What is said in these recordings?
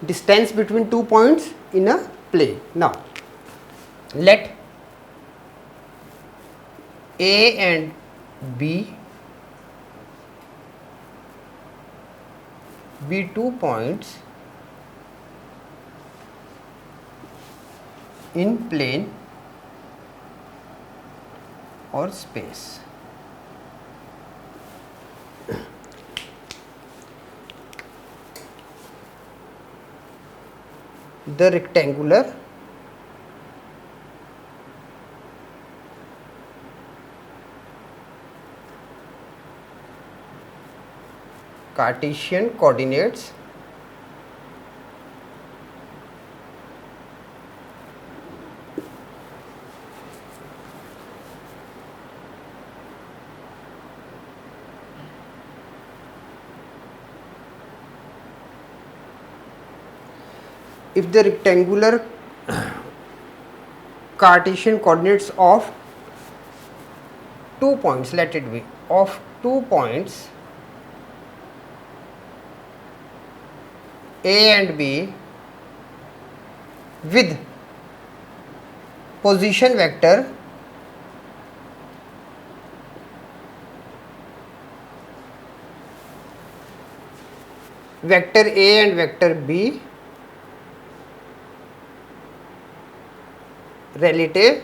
distance between 2 points in a plane. Now let A and B be 2 points in plane or space. The rectangular Cartesian coordinates if the rectangular Cartesian coordinates of 2 points, let it be of 2 points A and B with position vector A and vector B relative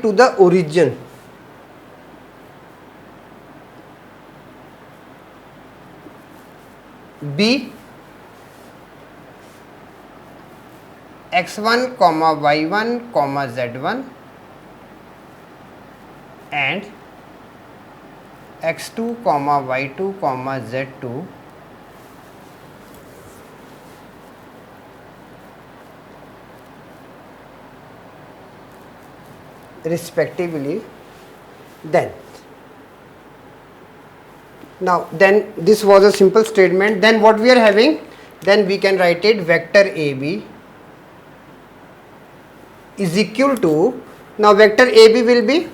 to the origin B x1 comma y1 comma z1 and x2 comma y2 comma z2 respectively. Then this was a simple statement. Then what we are having, then we can write it vector AB is equal to, now vector AB will be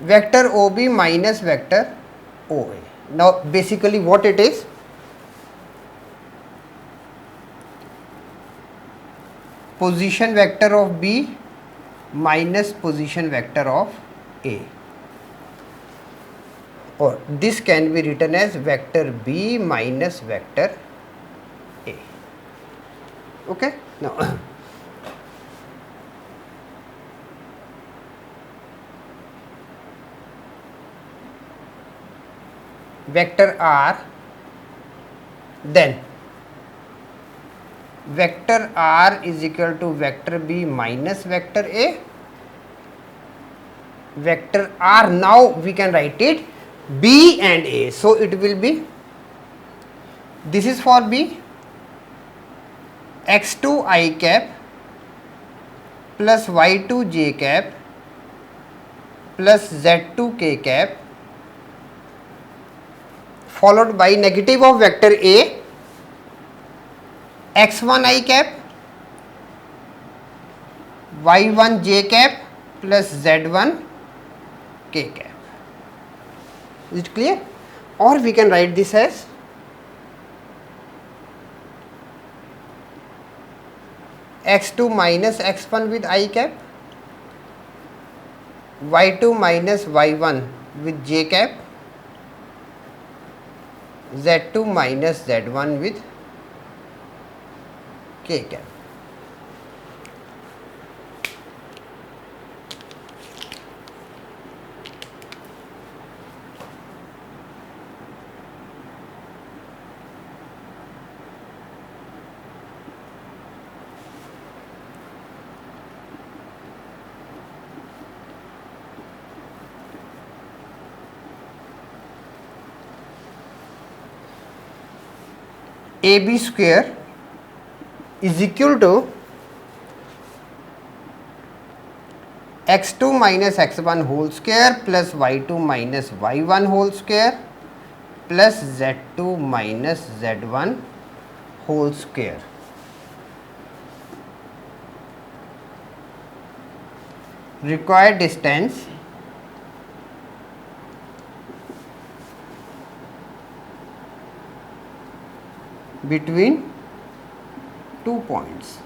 vector OB minus vector OA. Now basically what it is, position vector of B minus position vector of A, or this can be written as vector B minus vector A. Okay. Now vector R, then vector R is equal to vector B minus vector A. Vector R, now we can write it B and A. So it will be, this is for B, x2 I cap plus y2 j cap plus z2 k cap followed by negative of vector A, x1 I cap y1 j cap plus z1 k cap. Is it clear? Or we can write this as x2 minus x1 with I cap, y2 minus y1 with j cap, z2 minus z1 with k cap. AB square is equal to x2 minus x1 whole square plus y2 minus y1 whole square plus z2 minus z1 whole square. Required distance between 2 points.